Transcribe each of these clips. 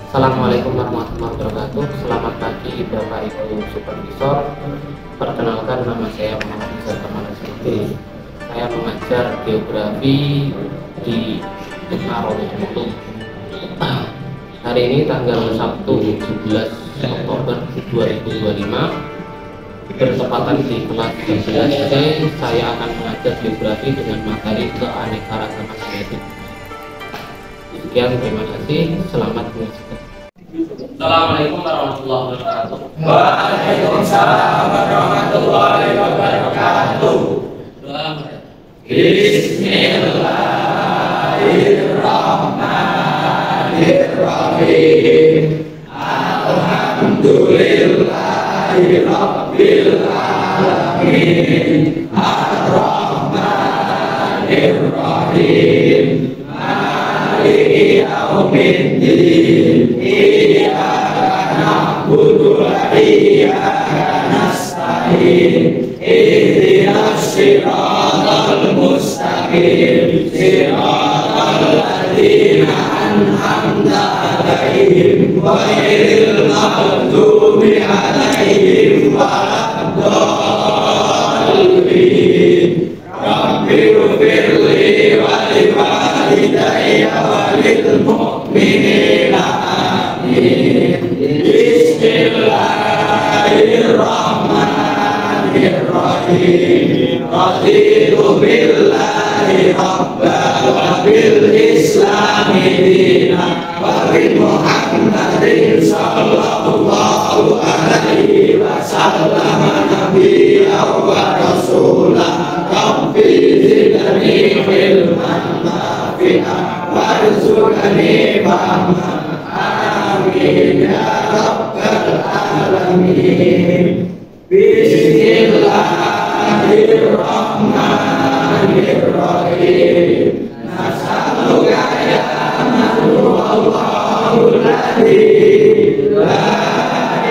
Assalamualaikum warahmatullahi wabarakatuh. Selamat pagi Bapak Ibu Supervisor. Perkenalkan, nama saya Muhammad Izar Kamala Siti. Saya mengajar geografi di SMA Hari ini tanggal Sabtu 17 Oktober 2025, bertepatan di kelas 11C, saya akan mengajar geografi dengan materi keanekaragaman genetik. Sekian, terima kasih. Selamat menyaksikan. Assalamualaikum warahmatullahi wabarakatuh. Waalaikumsalam warahmatullahi wabarakatuh. Bismillahirrahmanirrahim. Alhamdulillahi rabbil alamin. Ar-Rahmanir-Rahim. Maliki yaumiddin. Iyyaka na'budu wa iyyaka nasta'in. Ihdinas siratal mustaqim. Siratal ladzina an'amta 'alaihim ghairil maghdubi 'alaihim waladdallin. Rabbighfirli wa liwalidayya wa lil mu'minina. Amin. Bismillahirrahmanirrahim. Raditu billahi rabban wa bil islami dinan wa bi Muhammadin sallallahu alaihi wasallam nabiyyan wa rasulan. Rabbi zidni ilman nafi'an warzuqni fahman. Amin ya rabbal alamin. Bismillahirrahmanirrahim. Nas'aluka ya Allahul ladzi la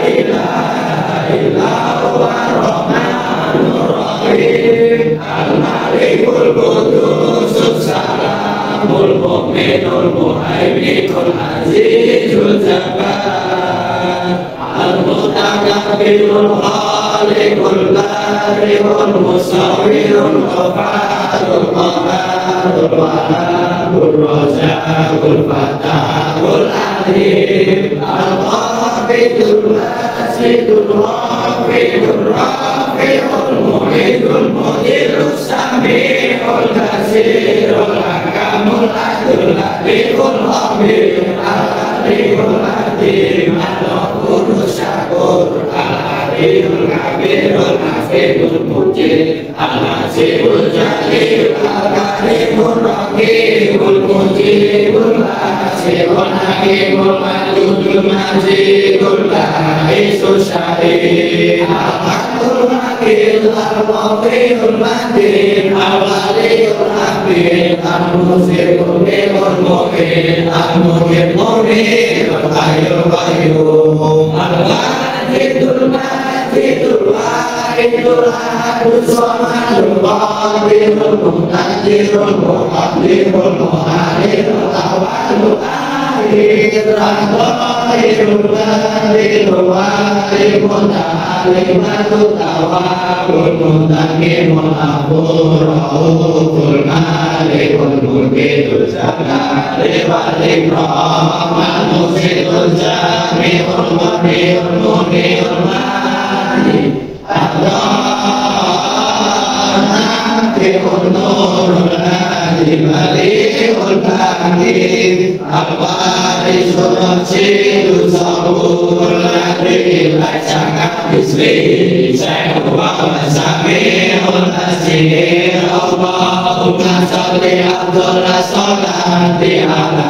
ilaha illa huwa ar-rahmanur rahim. Al-malikul qudusus salamul mu'minul muhaiminul azizul jabbar. Al-mutakabbirul khaliqul bari'ul musawwirul ghafarul ghafarul wahabur razaqul fatahul alim. Al-qabidul basidul rafi'ul rafi'ul mu'idul mu'idul sami'ul basirul hakamul adul latiful khabir. Al-alimul hakim al-ghafurur syakur. Al-alimul kabirul hafizul mujib. Al-hasibul jalil. Al-karimul raqibul mujibul hasibul hakimul majudul majidul ba'isul syahid. Al-haqqul makil. Al-wafiyul madin. Al-waliyul hamid. Al-musirul milul mu'min. Al-mu'min mu'min. Al-hayyul qayyum. Al-wajidul majidul wahidul ahadus samadul qadirul muqtadirul muqaddirul mu'akhirul awwalul akhir. Al-qadirul badirul wahidul ta'alimatul tawabul muntaqimul akhur rauful malikul mulkidul jalali wal ikram. Al-musidul jami'ul munirul munirul mani. Al-nafi'ul nurul hadi bali'ul baqi. Al-warisul rasyidul sabur ladri la syakka bismihi syai'un sami'ul basir. Allahumma sholli afdhalas sholati ala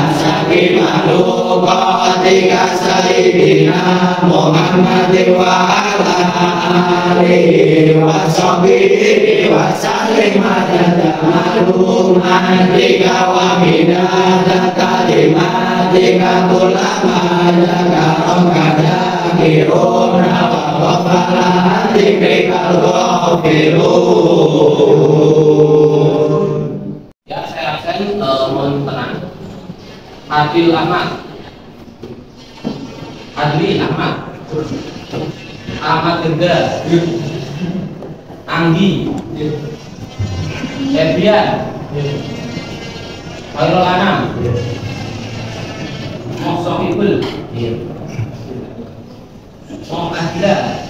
asyrafil makhluqatika sayyidina Muhammadin wa ala alihi wa sahbihi wa sallim adada ma'lumatika wa midada kalimatika kullama dzakara dzakiruna wa ghafala dzikrikal ghafilun. Ya, saya absen, mohon tenang. Adil Ahmad. Adli Ahmad, Ahmad Gendar, Anggi, Febrian, Khairul Anam, Sohibul, Ahla,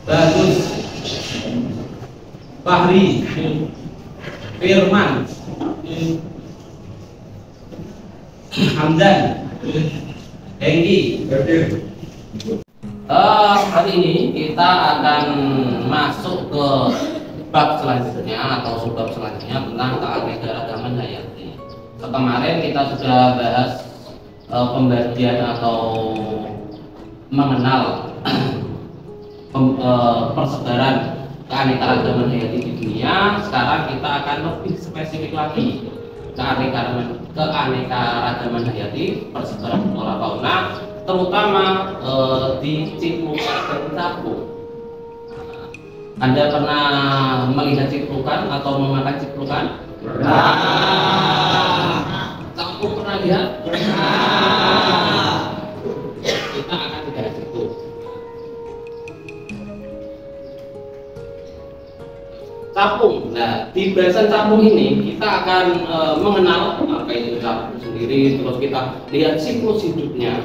Bagus, Fahri, Firman, Hamdan, Hengki. Hari ini kita akan masuk ke bab selanjutnya atau subbab selanjutnya tentang keanekaragaman hayati. Kemarin kita sudah bahas pembagian atau mengenal persebaran keanekaragaman hayati di dunia. Sekarang kita akan lebih spesifik lagi keanekaragaman hayati, persebaran flora fauna, terutama di ciplukan dan capung. Anda pernah melihat ciplukan atau memakan ciplukan? Capung pernah lihat? Kita akan bahas itu. Capung. Nah, di bahasan capung ini kita akan mengenal apa itu capung sendiri, terus kita lihat siklus hidupnya,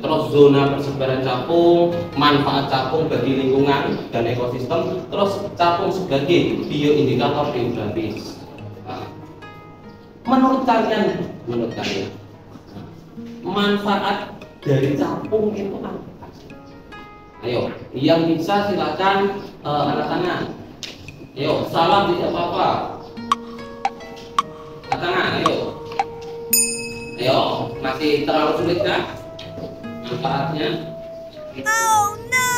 terus zona persebaran capung, manfaat capung bagi lingkungan dan ekosistem, terus capung sebagai bioindikator geografis. Nah, menurut kalian, manfaat dari capung itu apa? Ayo, yang bisa silakan angkat tangan. Ayo, salah tidak apa-apa. Angkat tangan, ayo. Ayo, masih terlalu sulit kan? Manfaatnya? Oh no.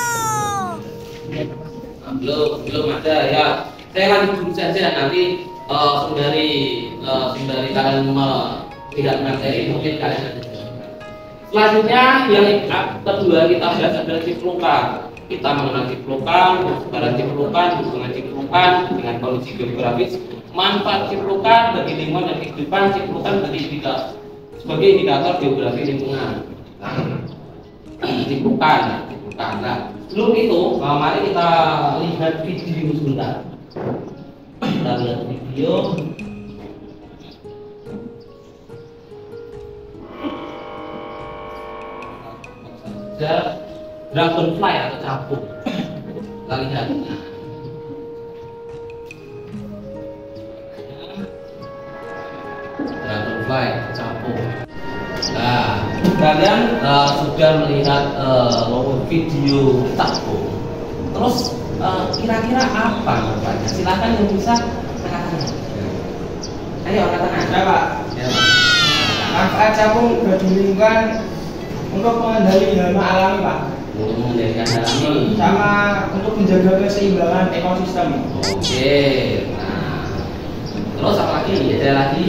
Belum ada ya. Saya lanjut dulu saja, nanti sembari kalian tidak materi mungkin kalian ada. Selanjutnya yang kedua kita bahas adalah ciplukan. Kita mengenal ciplukan, persebaran ciplukan, hubungan ciplukan dengan kondisi geografis, manfaat ciplukan bagi lingkungan dan kehidupan ciplukan sebagai indikator geografi lingkungan. Ciplukan. Nah, sebelum itu, mari kita lihat video sebentar. Kita lihat video. Dragonfly atau capung. Kita lihat. Dragonfly atau capung. Nah, kalian sudah melihat video capung. Terus kira-kira apa manfaatnya? Silakan yang bisa katakan. Ayo katakan. Ya Pak. Ya. Manfaat capung bagi lingkungan untuk mengendali hama alami Pak. Mengendalikan alami. Sama untuk menjaga keseimbangan ekosistem. Oke. Nah, terus apa lagi? Ada lagi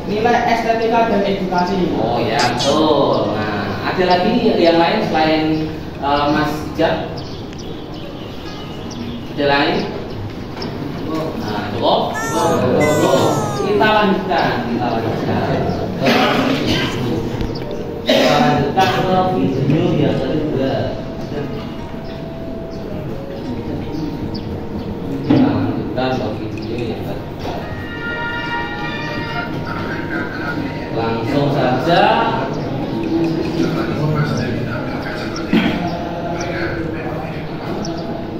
Nilai estetika dan edukasi. Oh ya betul. Nah, ada lagi yang lain selain Mas Ijat? Ada lain? Nah, cukup. Kita lanjutkan. Kita lanjutkan ke video yang kedua. Kita lanjutkan ke video yang kedua. Langsung saja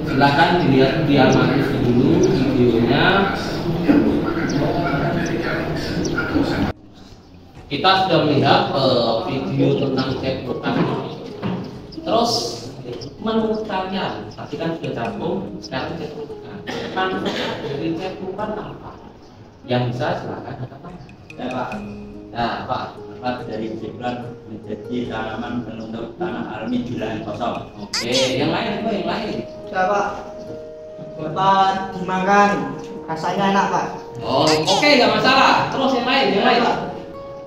silakan dilihat, diamati dulu videonya. Kita sudah melihat video tentang ciplukan. Terus menurut kalian, tadi kan sudah capung, sekarang ciplukan. Manfaat dari ciplukan apa? Yang bisa silakan katakan. Ya Pak. Nah, Pak. Manfaat dari ciplukan menjadi tanaman penutup tanah alami di lahan kosong. Oke, yang lain, yang lain. Ya Pak. Dapat dimakan. Rasanya enak Pak. Oh, oke, nggak masalah. Terus yang lain,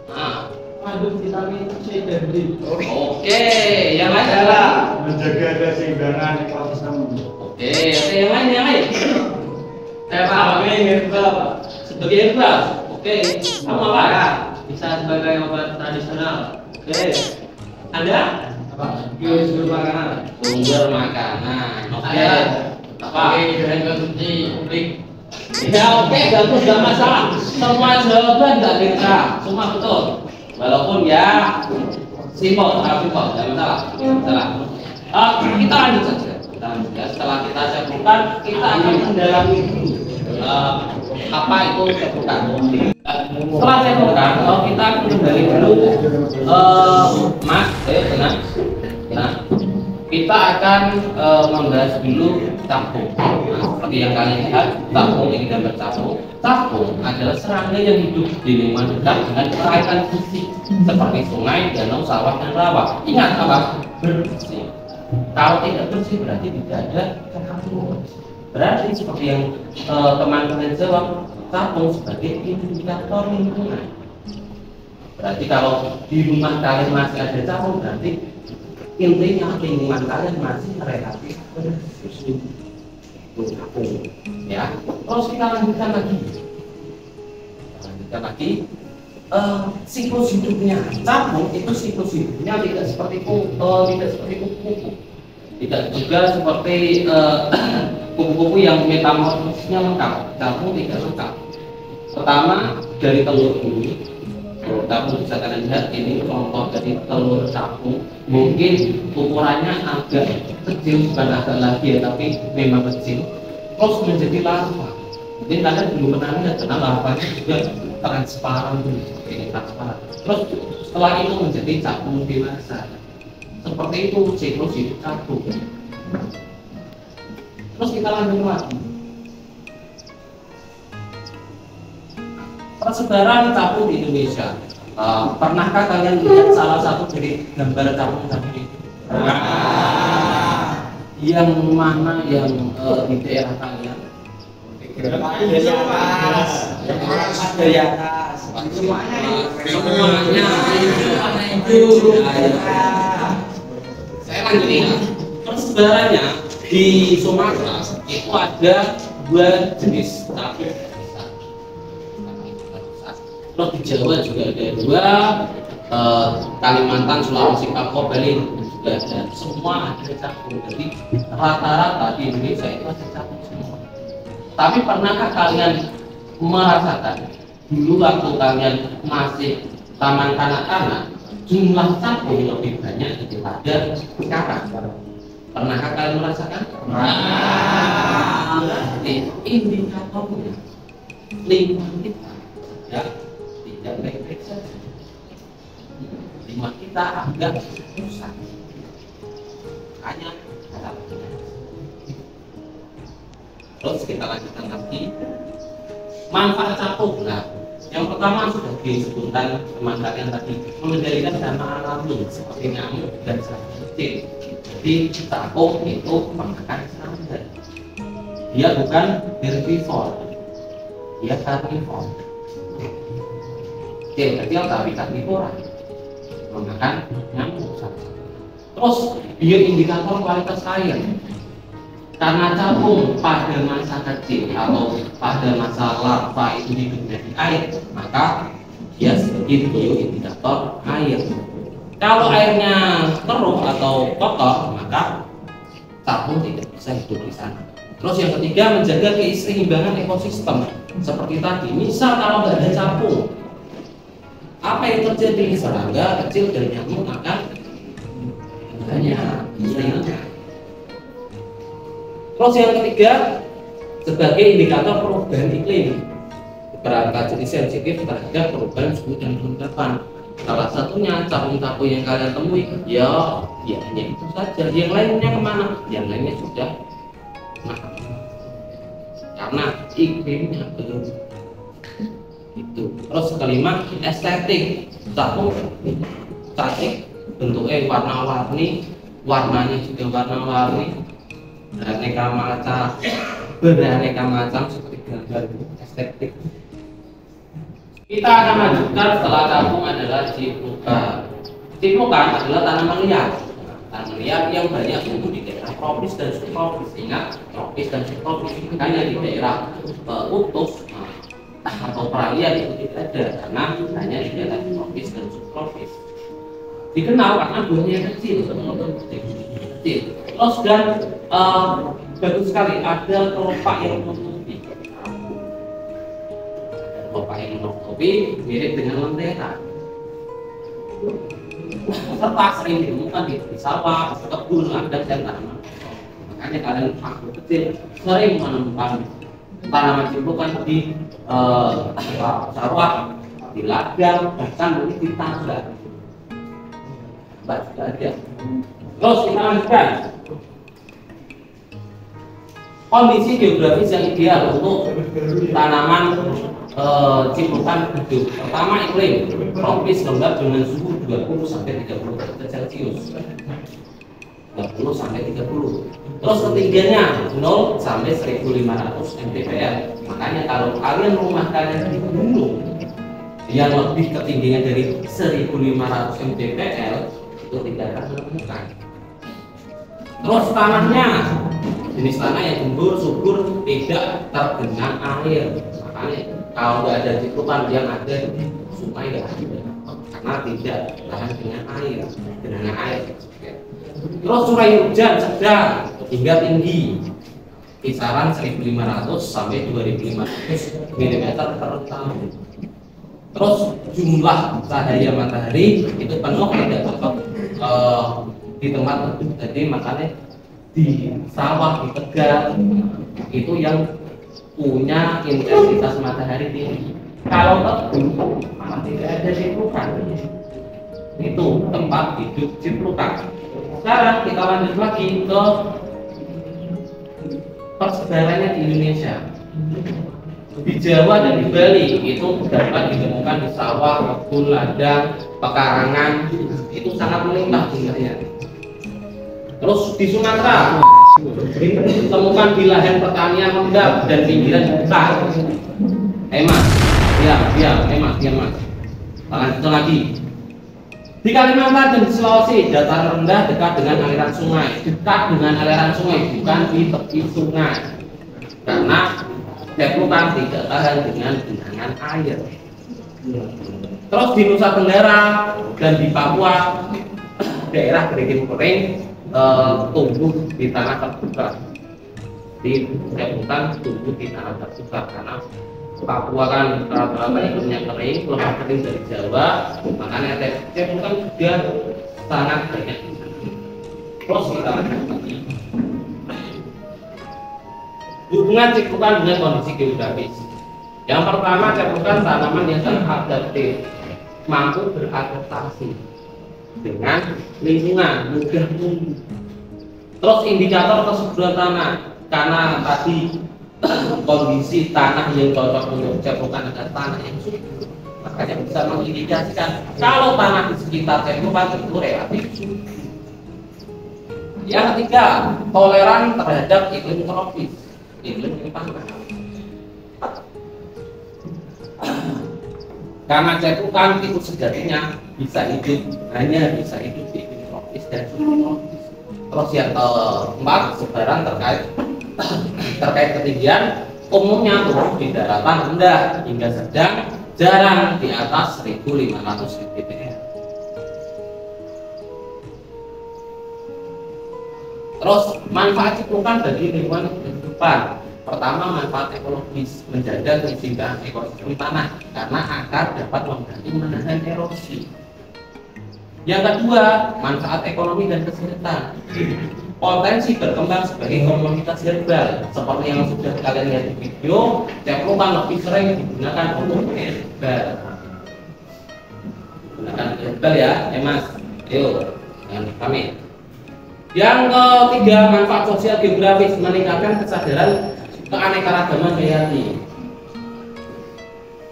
Nah, Mengandung vitamin C dan D. oke, yang lain Adalah menjaga keseimbangan ekosistem. Oke, yang lain. Sebagai herbal Pak. Sebagai herbal. Oke, kamu apa? Ya. Bisa sebagai obat tradisional. Oke. Anda? Sumber makanan. Sumber makanan. Oke. Apa? Dengan konsumsi publik. Ya oke, bagus, nggak masalah. Semua jawaban nggak bisa, semua betul. Walaupun ya simpel, sangat simpel, nggak masalah. Kita lanjut saja. Kita lanjut ya. Setelah kita siapkan, kita akan mendalami dulu apa itu siapkan. Setelah siapkan, kita akan mendalami dulu, Mas, tenang. Kita akan membahas dulu capung. Nah, seperti yang kalian lihat, capung ini gambar capung. Capung adalah serangga yang hidup di lingkungan dekat dengan perairan bersih seperti sungai, danau, sawah, dan rawa. Ingat apa? Bersih. Kalau tidak bersih berarti tidak ada capung. Berarti seperti yang teman-teman jawab, capung sebagai indikator lingkungan. Berarti kalau di rumah kalian masih ada capung, berarti intinya lingkungan kalian masih relatif bersih. Ya, terus kita lanjutkan lagi. Siklus hidupnya capung itu siklus hidupnya tidak seperti kupu-kupu, tidak juga seperti kupu-kupu yang metamorfosisnya lengkap. Capung tidak lengkap. Pertama dari telur ini. Capung bisa kalian lihat, ini contoh dari telur capung. Mungkin ukurannya agak kecil, bukan agak lagi ya, tapi memang kecil. Terus menjadi larva. Mungkin kalian belum pernah lihat karena larvanya juga transparan tuh, ini transparan. Terus setelah itu menjadi capung dewasa. Seperti itu siklus hidup capung. Terus kita lanjut lagi. Persebaran capung di Indonesia. Pernahkah kalian lihat salah satu dari gambar capung tadi? Yang mana yang di daerah kalian? Dari atas. Semuanya itu. Saya lanjutin. Persebarannya di Sumatera itu ada 2 jenis capung. Terus di Jawa juga ada 2, Kalimantan, Sulawesi, Papua, Bali juga ada. Semua ada capung. Jadi rata-rata di Indonesia itu ada capung semua. Tapi pernahkah kalian merasakan dulu waktu kalian masih taman kanak-kanak jumlah capung lebih banyak daripada sekarang? Pernahkah kalian merasakan? Berarti indikatornya lingkungan kita ya tidak baik-baik saja. Lingkungan kita agak rusak. Hanya terus kita lanjutkan lagi. Manfaat capung. Nah, yang pertama sudah disebutkan teman kalian tadi, mengendalikan dana alami seperti nyamuk dan serangga kecil. Jadi capung itu memakan serangga. Dia bukan herbivore, dia karnivor. Kecil tapi karnivora, memakan nyamuk. Terus dia indikator kualitas air. Karena capung pada masa kecil atau pada masa larva itu hidupnya di air, maka dia sebagai bioindikator air. Kalau airnya keruh atau kotor, maka capung tidak bisa hidup di sana. Terus yang ketiga, menjaga keseimbangan ekosistem. Seperti tadi, misal kalau nggak ada capung, apa yang terjadi? Serangga kecil dan nyamuk akan banyak. Terus yang ketiga, sebagai indikator perubahan iklim, kerangka jenis sensitif terhadap perubahan suhu dan kelembapan. Salah satunya capung-capung yang kalian temui, ya hanya itu saja. Yang lainnya kemana? Yang lainnya sudah mati karena iklimnya belum itu. Terus kelima, estetik. Capung cantik, bentuknya warna-warni, warnanya juga warna-warni. Beraneka macam seperti gambar estetik. Kita akan lanjutkan setelah capung adalah ciplukan. Ciplukan adalah tanaman liar. Tanaman liar yang banyak tumbuh di daerah tropis dan subtropis. Ingat, tropis dan subtropis. Makanya di daerah kutub atau peralihan itu tidak ada, karena hanya di daerah tropis dan subtropis. Dikenal karena buahnya kecil, kecil. Terus dan bagus sekali ada kelopak yang menutupi. Kelopak yang menutupi mirip dengan lentera. Serta sering ditemukan di sawah, kebun, ladang dan tanaman. Makanya kalian waktu kecil sering menemukan tanaman ciplukan di sawah, di ladang, bahkan mungkin di tangga. Baca aja. Terus kita lanjutkan. Kondisi geografis yang ideal untuk tanaman ciplukan hidup. Pertama, iklim tropis lembab dengan suhu 20 sampai 30 derajat Celcius. 20 sampai 30. Terus ketinggiannya 0 sampai 1500 mdpl. Makanya kalau kalian rumah kalian di gunung yang lebih ketinggian dari 1500 mdpl itu tidak akan menemukan. Terus tanahnya jenis tanah yang gembur, subur, tidak tergenang air. Makanya kalau nggak ada ciplukan yang ada di sungai nggak ada, karena tidak tahan dengan air, genangan air. Terus curah hujan sedang hingga tinggi, kisaran 1500 sampai 2500 mm per tahun. Terus jumlah cahaya matahari itu penuh, tidak cocok di tempat tertentu. Jadi makanya di sawah, di tegal itu yang punya intensitas matahari tinggi. Kalau tebu malah tidak ada ciplukan. Itu tempat hidup ciplukan. Sekarang kita lanjut lagi ke persebarannya di Indonesia. Di Jawa dan di Bali itu dapat ditemukan di sawah, kebun, ladang, pekarangan, itu sangat melimpah jumlahnya. Terus di Sumatera ditemukan di lahan pertanian lembab dan pinggiran hutan. Mas, diam mas. Lanjut lagi. Di Kalimantan dan di Sulawesi dataran rendah dekat dengan aliran sungai, bukan di tepi sungai, karena ciplukan tidak tahan dengan genangan air. Terus di Nusa Tenggara dan di Papua daerah kering tumbuh di tanah terbuka. Di ciplukan tumbuh di tanah terbuka karena Papua kan rata-rata iklimnya kering, lebih kering dari Jawa, makanya ciplukan juga sangat banyak. Terus kita lanjut lagi. Hubungan ciplukan dengan kondisi geografis. Yang pertama, ciplukan tanaman yang sangat adaptif, mampu beradaptasi dengan lingkungan, mudah tumbuh. Terus indikator kesuburan tanah, karena tadi kondisi tanah yang cocok untuk ciplukan adalah tanah yang subur, makanya bisa mengindikasikan kalau tanah di sekitar ciplukan itu relatif subur. Yang ketiga, toleran terhadap iklim tropis. Iklim panas. Karena ciplukan itu sejatinya hanya bisa hidup di iklim tropis dan subtropis. Terus yang keempat, sebaran terkait ketinggian, umumnya tumbuh di daratan rendah hingga sedang, jarang di atas 1500 mdpl. Terus manfaat ciplukan bagi lingkungan kehidupan. Pertama, manfaat ekologis, menjaga keseimbangan ekosistem tanah karena akar dapat membantu menahan erosi. Yang kedua, manfaat ekonomi dan kesehatan. Potensi berkembang sebagai komoditas herbal, seperti yang sudah kalian lihat di video. Ciplukan lebih sering digunakan untuk herbal. Gunakan herbal ya, Mas. Ayo, jangan pamit. Yang ketiga, manfaat sosial geografis, meningkatkan kesadaran keanekaragaman hayati.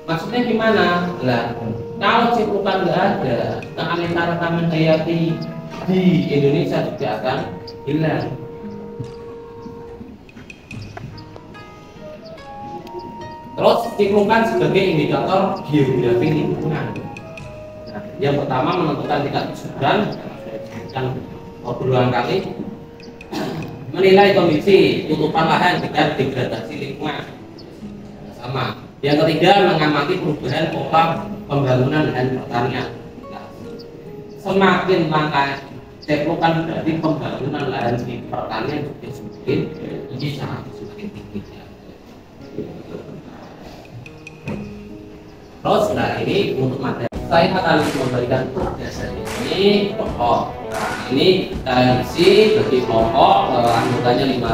Maksudnya gimana? Lah, kalau ciplukan nggak ada, keanekaragaman hayati di Indonesia juga akan hilang. Terus ciplukan sebagai indikator geografi lingkungan. Nah, yang pertama menentukan tingkat kesuburan, yang berulang kali menilai kondisi tutupan lahan dengan degradasi lingkungan. Sama. Yang ketiga, mengamati perubahan pola pembangunan lahan pertanian. Nah, semakin langka developan dari pembangunan lahan di pertanian semakin ini semakin tinggi. Terus nah ini untuk materi saya akan memberikan dasar ini pokok. Nah ini kita isi bagi pokok anggotanya 5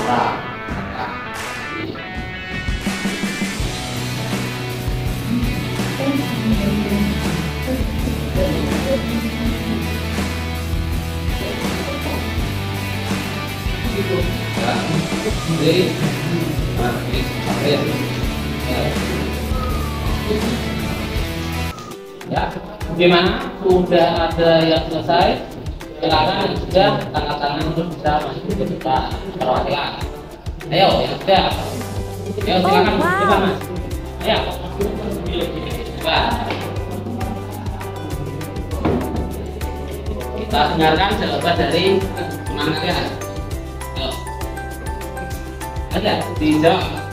orang. Ya, bagaimana? Sudah ada yang selesai? Silakan yang sudah tanda tangan untuk bisa masuk ke kita perwakilan. Ayo, yang sudah. Ayo silakan coba mas. Ayo. Coba. Kita dengarkan jawaban dari teman kalian. Ayo. Ada dijawab.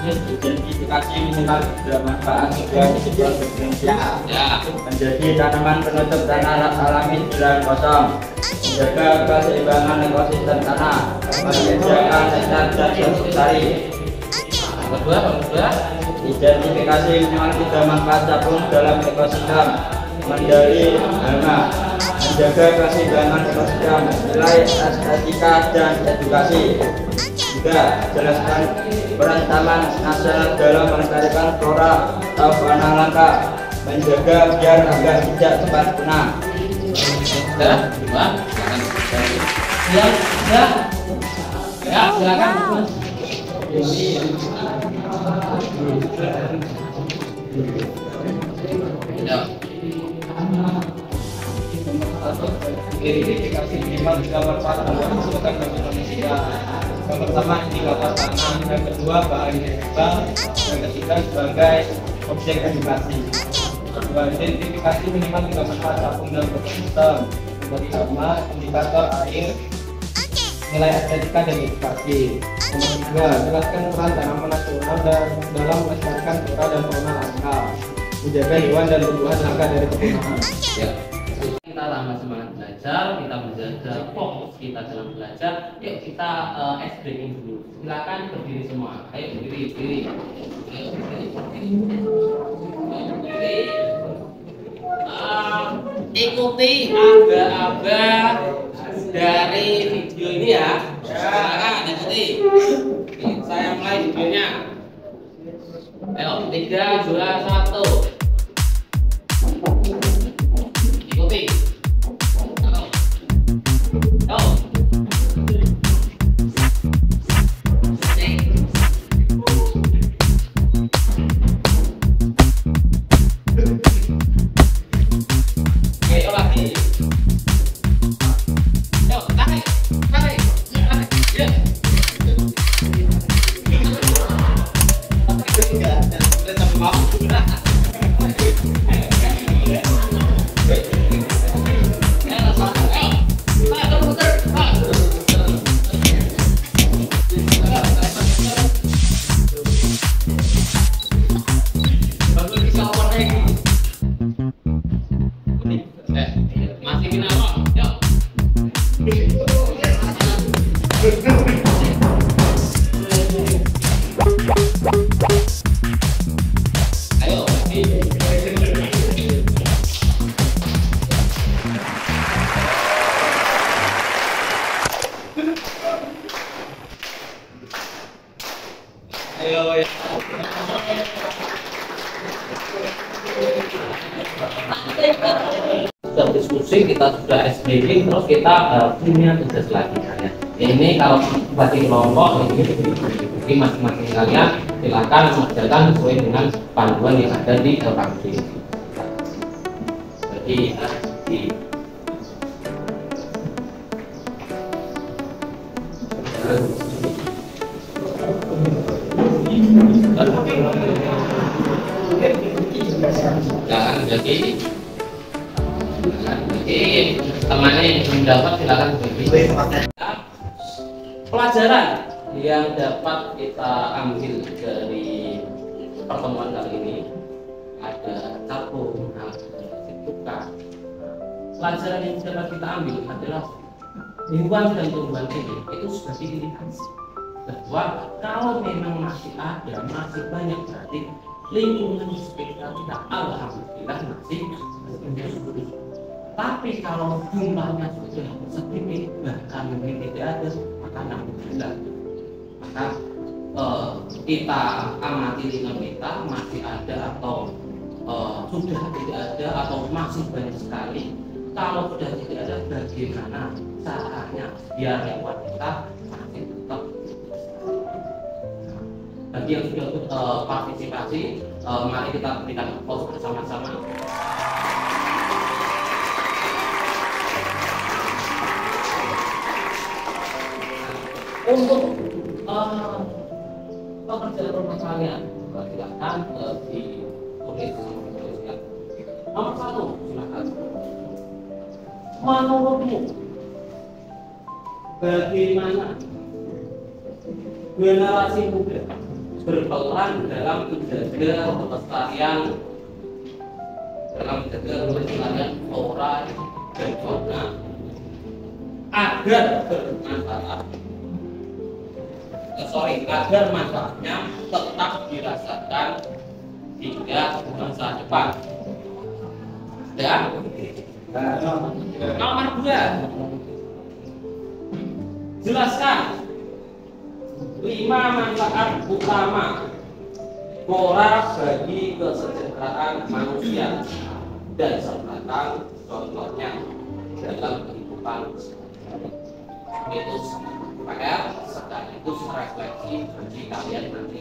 Identifikasi minimal bermanfaat juga disebut diferensial. Ya. Menjadi tanaman penutup tanah alami di lahan kosong, menjaga keseimbangan ekosistem tanah, menyediakan nektar dan sari. Kedua. Identifikasi minimal 3 manfaat capung dalam ekosistem, mengendali hama, menjaga keseimbangan ekosistem, nilai estetika dan edukasi. Juga jelaskan peran Taman Nasional dalam melestarikan flora atau fauna langka, menjaga biar agar tidak cepat punah. Sudah, dua. Ya, sudah. Ya, silakan. Ya. Identifikasi minimal 3 manfaat bukan bagi manusia. Yang pertama indikator tanam, yang kedua bahan herbal, yang ketiga sebagai objek edukasi. Kedua, identifikasi minimal 3 manfaat capung dalam ekosistem, dari hama, indikator air, nilai estetika dan edukasi. Nomor 3, jelaskan peran tanaman nasional dalam melestarikan flora dan fauna langka, menjaga hewan dan tumbuhan langka dari kepunahan. Ya. Kita tambah semangat belajar, kita menjaga fokus kita dalam belajar. Yuk kita breaking dulu. Silakan berdiri semua. Ayo berdiri. Ayo berdiri. Ikuti aba-aba dari video ini ya. Silakan ikuti. Saya mulai videonya. Ayo 3, 2, 1. Ikuti. Masih kenapa? Yuk. Ayo. Ayo. Sudah diskusi, kita sudah SBB, terus kita punya tugas lagi kalian. Ini kalau bagi kelompok ini masing-masing kalian silakan mengerjakan sesuai dengan panduan yang ada di LKB. Jadi temannya yang belum dapat silakan beri. Pelajaran yang dapat kita ambil dari pertemuan kali ini ada capung, buka, pelajaran yang dapat kita ambil adalah hewan dan tumbuhan ini itu sudah diidentifikasi bahwa kalau memang masih ada, masih banyak, berarti lingkungan di sekitar kita alhamdulillah masih sedikit. Tapi kalau jumlahnya sudah sedikit, bahkan mungkin tidak ada, maka alhamdulillah. Maka kita amati lingkungan kita masih ada atau sudah tidak ada atau masih banyak sekali. Kalau sudah tidak ada, bagaimana caranya biar hewan kita masih tetap. Bagi yang sudah partisipasi, mari kita berikan pause bersama-sama. Untuk pekerjaan rumah kalian, silakan dituliskan. Nomor 1, silakan. Menurutmu, bagaimana generasi muda berperan dalam menjaga kelestarian flora dan fauna agar bermanfaat? Agar manfaatnya tetap dirasakan hingga masa depan. Dan nomor 2, jelaskan 5 manfaat utama flora bagi kesejahteraan manusia dan sertakan contohnya dalam kehidupan itu PR sekaligus refleksi bagi kalian nanti.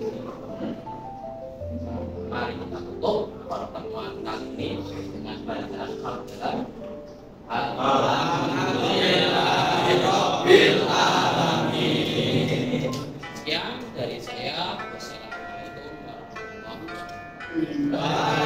Mari kita tutup pertemuan kali ini dengan bacaan Alhamdulillah. Alhamdulillahirabbil alamin. Sekian dari saya. Wassalamualaikum warahmatullahi wabarakatuh.